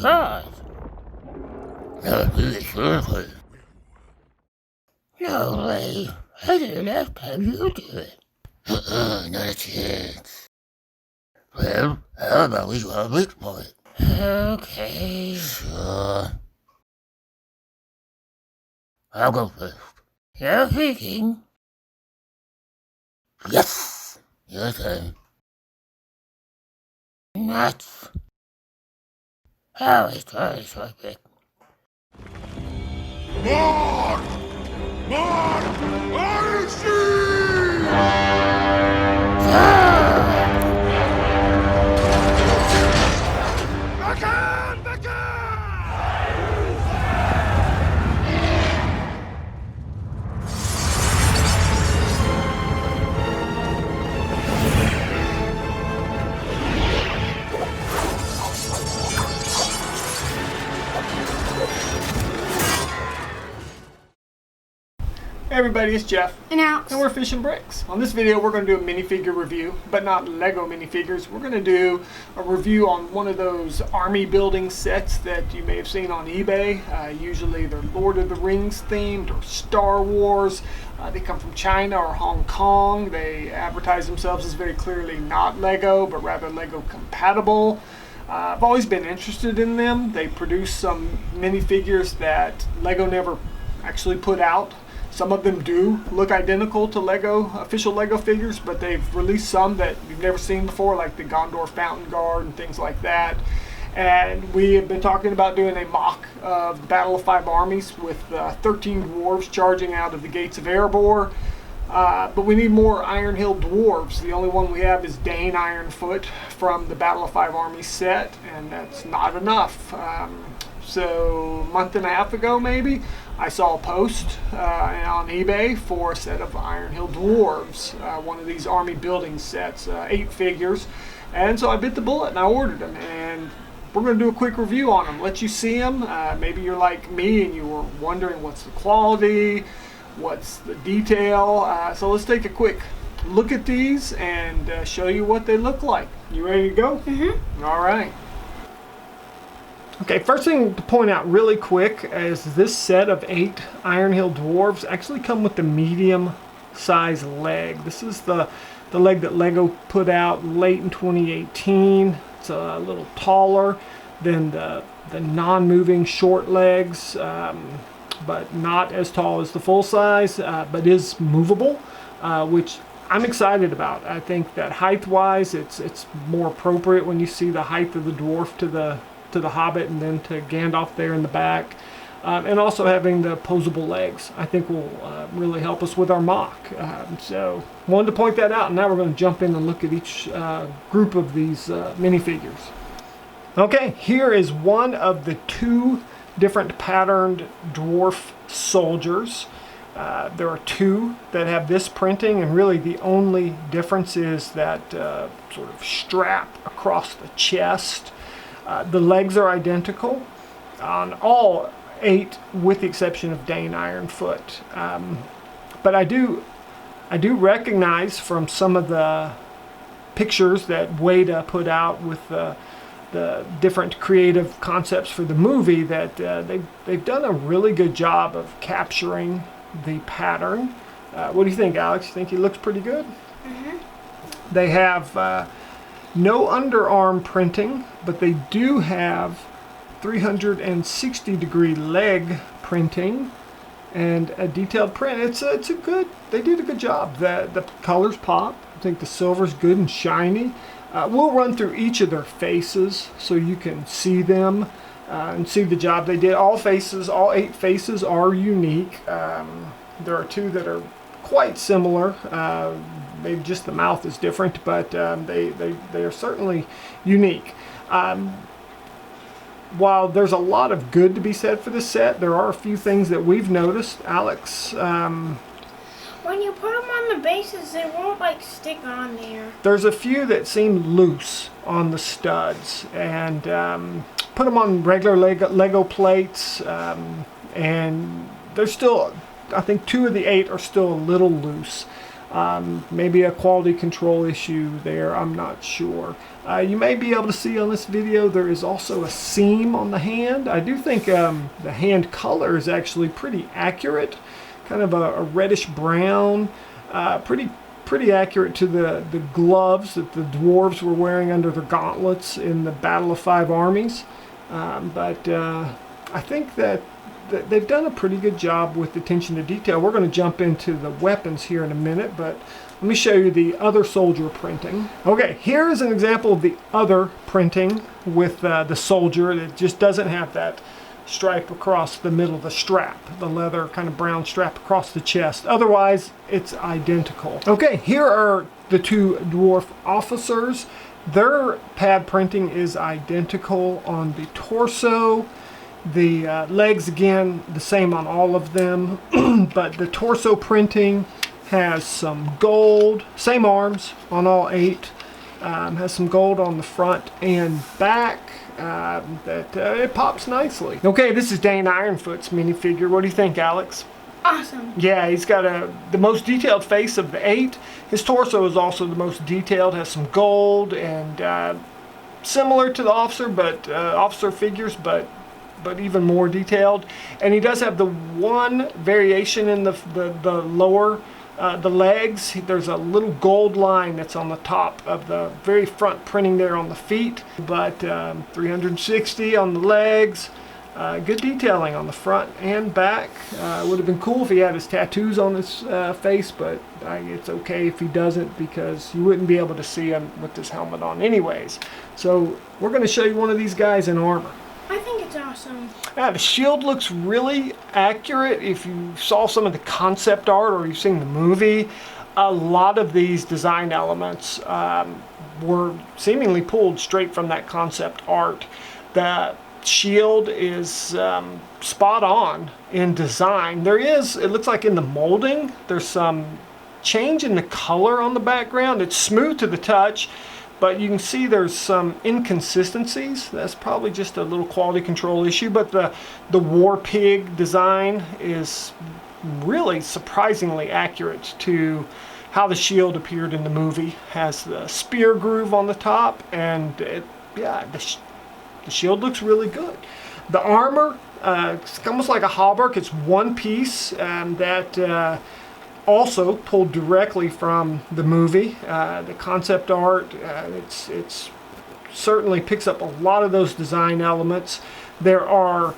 try. No way. I didn't have time you do it. Not a chance. Well, how about we go wait for it? Okay. Sure. I'll go first. You're thinking. Yes! Your turn. Nuts. Always try so quick. Mark! Mark! Backhand! Hey everybody, it's Jeff. And Alex. And we're Fishing Bricks. On this video, we're going to do a minifigure review, but not Lego minifigures. We're going to do a review on one of those army building sets that you may have seen on eBay. Usually they're Lord of the Rings themed or Star Wars. They come from China or Hong Kong. They advertise themselves as very clearly not Lego, but rather Lego compatible. I've always been interested in them. They produce some minifigures that Lego never actually put out. Some of them do look identical to official Lego figures, but they've released some that you've never seen before, like the Gondor Fountain Guard and things like that. And we have been talking about doing a mock of Battle of Five Armies with 13 dwarves charging out of the Gates of Erebor. But we need more Iron Hill Dwarves. The only one we have is Dain Ironfoot from the Battle of Five Armies set, and that's not enough. So a month and a half ago maybe, I saw a post on eBay for a set of Iron Hill Dwarves, one of these army building sets, 8 figures. And so I bit the bullet and I ordered them. And we're going to do a quick review on them, let you see them. Maybe you're like me and you were wondering what's the quality, what's the detail. So let's take a quick look at these and show you what they look like. You ready to go? Mm-hmm. All right. Okay, first thing to point out really quick is this set of 8 Iron Hill Dwarves actually come with the medium size leg. This is the leg that Lego put out late in 2018. It's a little taller than the non-moving short legs, but not as tall as the full size, but is movable, which I'm excited about. I think that height-wise, it's more appropriate when you see the height of the dwarf to the Hobbit and then to Gandalf there in the back. And also having the posable legs, I think will really help us with our mock. So wanted to point that out, and now we're going to jump in and look at each group of these minifigures. Okay, here is one of the 2 different patterned dwarf soldiers. There are 2 that have this printing, and really the only difference is that sort of strap across the chest. The legs are identical on all 8, with the exception of Dain Ironfoot. But I do recognize from some of the pictures that Weta put out with the different creative concepts for the movie that they've done a really good job of capturing the pattern. What do you think, Alex? You think he looks pretty good? Mm-hmm. They have no underarm printing, but they do have 360-degree leg printing and a detailed print. They did a good job. The colors pop. I think the silver's good and shiny. We'll run through each of their faces so you can see them and see the job they did. All 8 faces are unique. There are 2 that are quite similar. Maybe just the mouth is different, but they are certainly unique. While there's a lot of good to be said for this set, there are a few things that we've noticed. Alex? When you put them on the bases, they won't stick on there. There's a few that seem loose on the studs, and put them on regular Lego plates, and they're still, I think 2 of the 8 are still a little loose. Maybe a quality control issue there, I'm not sure. You may be able to see on this video there is also a seam on the hand. I do think the hand color is actually pretty accurate, kind of a reddish brown, pretty accurate to the gloves that the dwarves were wearing under their gauntlets in the Battle of Five Armies. But I think that they've done a pretty good job with attention to detail. We're going to jump into the weapons here in a minute, but let me show you the other soldier printing. Okay, here is an example of the other printing with the soldier. It just doesn't have that stripe across the middle of the strap, the leather kind of brown strap across the chest. Otherwise, it's identical. Okay, here are the two dwarf officers. Their pad printing is identical on the torso. The legs, again, the same on all of them, but the torso printing has some gold, same arms on all 8, has some gold on the front and back. It pops nicely. Okay, this is Dain Ironfoot's minifigure. What do you think, Alex? Awesome. Yeah, he's got the most detailed face of the 8. His torso is also the most detailed, has some gold, and similar to the officer, but officer figures, but even more detailed. And he does have the one variation in the lower, the legs. There's a little gold line that's on the top of the very front printing there on the feet, but 360 on the legs. Good detailing on the front and back. It would have been cool if he had his tattoos on his face, but it's okay if he doesn't, because you wouldn't be able to see him with his helmet on anyways. So we're going to show you one of these guys in armor. I think it's awesome. Yeah, the shield looks really accurate. If you saw some of the concept art or you've seen the movie, a lot of these design elements were seemingly pulled straight from that concept art. The shield is spot on in design. There is, it looks like in the molding, there's some change in the color on the background. It's smooth to the touch, but you can see there's some inconsistencies. That's probably just a little quality control issue, but the war pig design is really surprisingly accurate to how the shield appeared in the movie. Has the spear groove on the top, and the shield looks really good. The armor, it's almost like a hauberk. It's one piece that also pulled directly from the movie. The concept art, it's certainly picks up a lot of those design elements. There are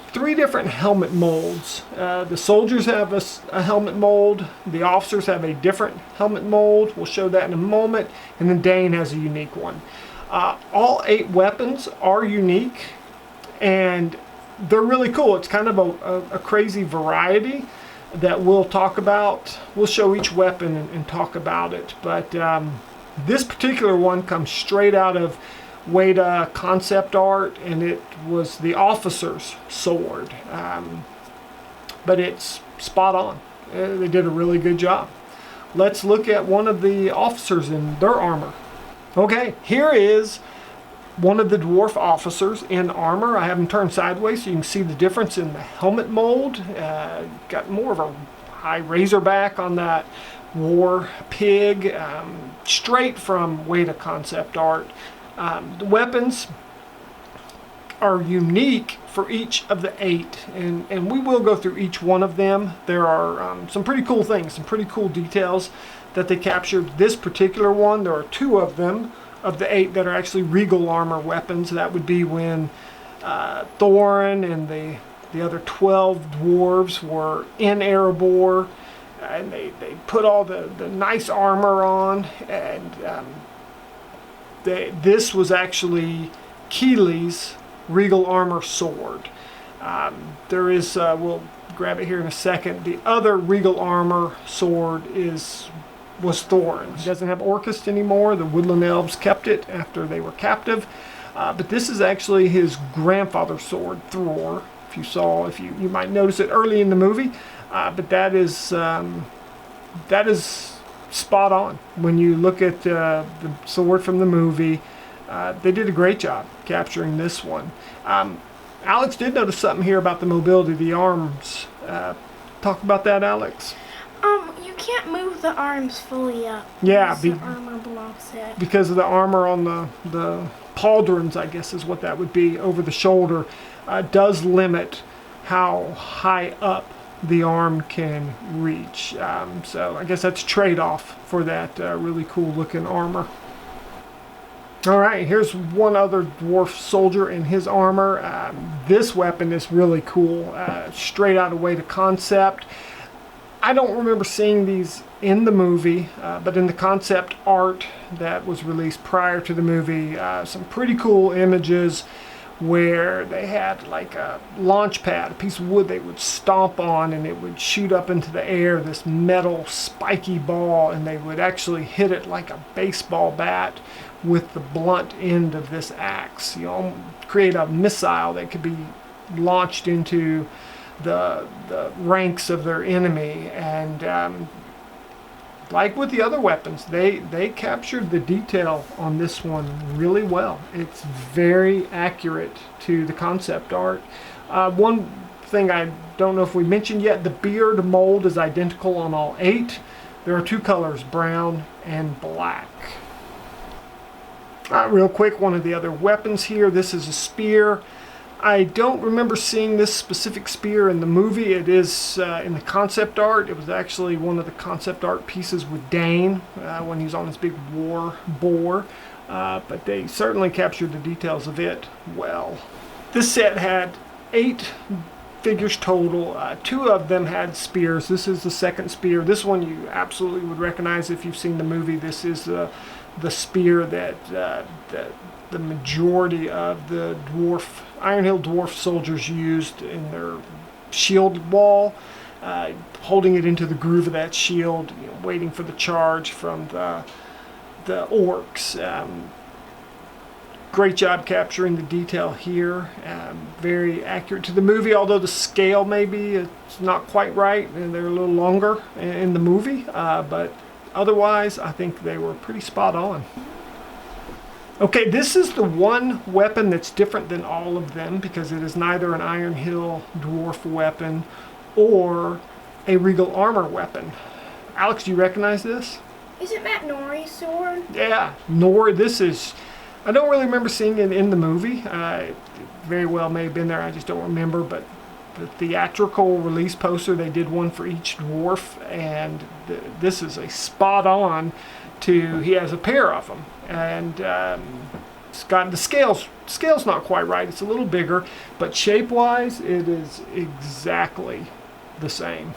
3 different helmet molds. The soldiers have a helmet mold. The officers have a different helmet mold. We'll show that in a moment. And then Dain has a unique one. All 8 weapons are unique, and they're really cool. It's kind of a crazy variety that we'll talk about. We'll show each weapon and talk about it. But this particular one comes straight out of Weta concept art, and it was the officer's sword. But it's spot on. They did a really good job. Let's look at one of the officers in their armor. Okay, here is one of the dwarf officers in armor. I have him turned sideways so you can see the difference in the helmet mold. Got more of a high razorback on that war pig, straight from Weta concept art. The weapons are unique for each of the 8, and we will go through each one of them. There are some pretty cool things, some pretty cool details that they captured. This particular one, there are 2 of them of the 8 that are actually regal armor weapons. That would be when Thorin and the other 12 dwarves were in Erebor, and they put all the nice armor on, and this was actually Keely's regal armor sword. There is, we'll grab it here in a second, the other regal armor sword was Thorin's. He doesn't have Orcust anymore. The woodland elves kept it after they were captive. But this is actually his grandfather's sword, Thror. If you might notice it early in the movie. But that is spot on. When you look at the sword from the movie, they did a great job capturing this one. Alex did notice something here about the mobility of the arms. Talk about that, Alex. You can't move the arms fully up. Yeah, the armor blocks it. Because of the armor on the pauldrons, I guess is what that would be, over the shoulder, does limit how high up the arm can reach. So I guess that's a trade-off for that really cool looking armor. Alright, here's one other dwarf soldier in his armor. This weapon is really cool, straight out away to concept. I don't remember seeing these in the movie, but in the concept art that was released prior to the movie, some pretty cool images where they had like a launch pad, a piece of wood they would stomp on, and it would shoot up into the air, this metal spiky ball, and they would actually hit it like a baseball bat with the blunt end of this axe. You know, create a missile that could be launched into the ranks of their enemy. And like with the other weapons, they captured the detail on this one really well. It's very accurate to the concept art. One thing I don't know if we mentioned yet, the beard mold is identical on all 8. There are 2 colors, brown and black. Real quick, one of the other weapons here, this is a spear. I don't remember seeing this specific spear in the movie. It is in the concept art. It was actually one of the concept art pieces with Dain when he was on his big war boar. But they certainly captured the details of it well. This set had 8 figures total. 2 of them had spears. This is the second spear. This one you absolutely would recognize if you've seen the movie. This is the spear that the majority of the Iron Hill Dwarf soldiers used in their shield wall, holding it into the groove of that shield, you know, waiting for the charge from the orcs. Great job capturing the detail here. Very accurate to the movie, although the scale maybe it's not quite right, and they're a little longer in the movie, but otherwise I think they were pretty spot on. Okay, this is the one weapon that's different than all of them because it is neither an Iron Hill Dwarf weapon or a Regal Armor weapon. Alex, do you recognize this? Is it Matt Nori's sword? Yeah, this is... I don't really remember seeing it in the movie. It very well may have been there, I just don't remember, but the theatrical release poster, they did one for each dwarf, and this is a spot on to... He has a pair of them. And it's got the scale's not quite right. It's a little bigger, but shape-wise, it is exactly the same.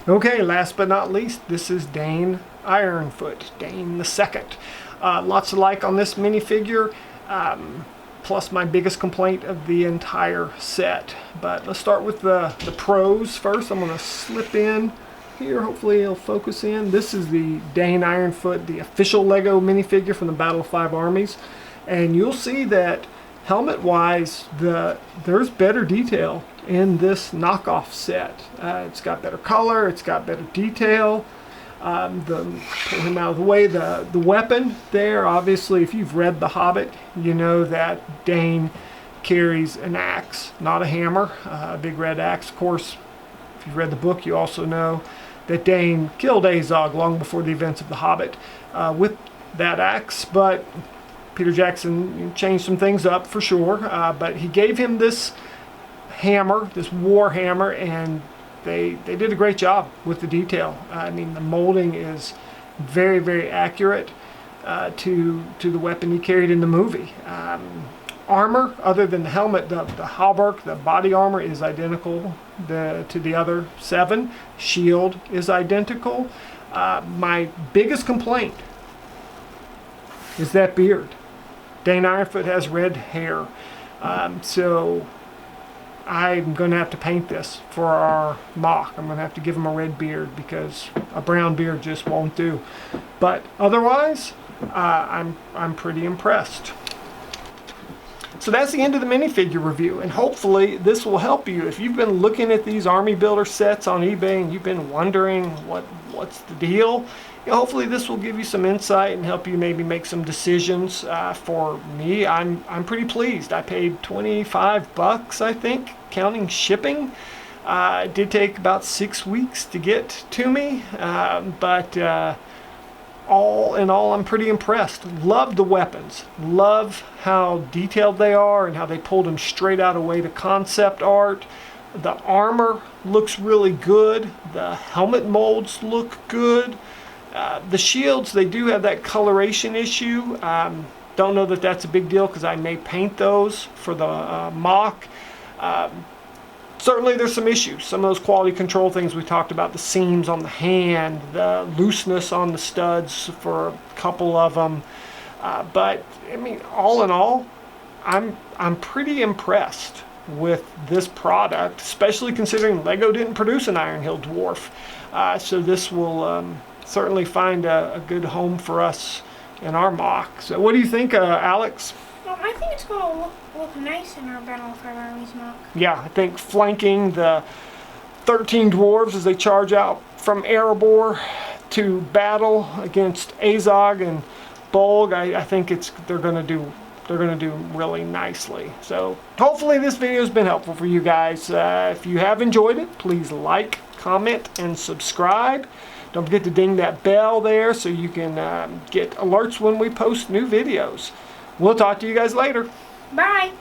Okay, last but not least, this is Dain Ironfoot, Dain the Second. Lots of like on this minifigure, plus my biggest complaint of the entire set. But let's start with the pros first. I'm going to slip in here, hopefully it'll focus in. This is the Dain Ironfoot, the official Lego minifigure from the Battle of Five Armies. And you'll see that helmet-wise, there's better detail in this knockoff set. It's got better color, it's got better detail. Pull him out of the way, the weapon there, obviously, if you've read The Hobbit, you know that Dain carries an axe, not a hammer, a big red axe. Of course, if you've read the book, you also know that Dain killed Azog long before the events of The Hobbit with that axe, but Peter Jackson changed some things up for sure, but he gave him this hammer, this war hammer, and they did a great job with the detail. I mean, the molding is very, very accurate to the weapon he carried in the movie. Armor, other than the helmet, the hauberk, the body armor is identical to the other 7. Shield is identical. My biggest complaint is that beard. Dain Ironfoot has red hair. So I'm going to have to paint this for our MOC. I'm going to have to give him a red beard because a brown beard just won't do. But otherwise, I'm pretty impressed. So that's the end of the minifigure review, and hopefully this will help you. If you've been looking at these army builder sets on eBay and you've been wondering what's the deal, hopefully this will give you some insight and help you maybe make some decisions. For me, I'm pretty pleased. I paid $25, I think, counting shipping. It did take about 6 weeks to get to me, but all in all, I'm pretty impressed. Love the weapons. Love how detailed they are and how they pulled them straight out of Weta concept art. The armor looks really good. The helmet molds look good. The shields, they do have that coloration issue. Don't know that that's a big deal because I may paint those for the MOC. Certainly there's some issues. Some of those quality control things we talked about, the seams on the hand, the looseness on the studs for a couple of them. But I mean, all in all, I'm pretty impressed with this product, especially considering Lego didn't produce an Iron Hill Dwarf. So this will certainly find a good home for us in our MOC. So what do you think, Alex? Well, I think it's going to look nice in our Battle of Five Armies MOC. Yeah, I think flanking the 13 dwarves as they charge out from Erebor to battle against Azog and Bolg, I think they're going to do really nicely. So hopefully this video has been helpful for you guys. If you have enjoyed it, please like, comment, and subscribe. Don't forget to ding that bell there so you can get alerts when we post new videos. We'll talk to you guys later. Bye.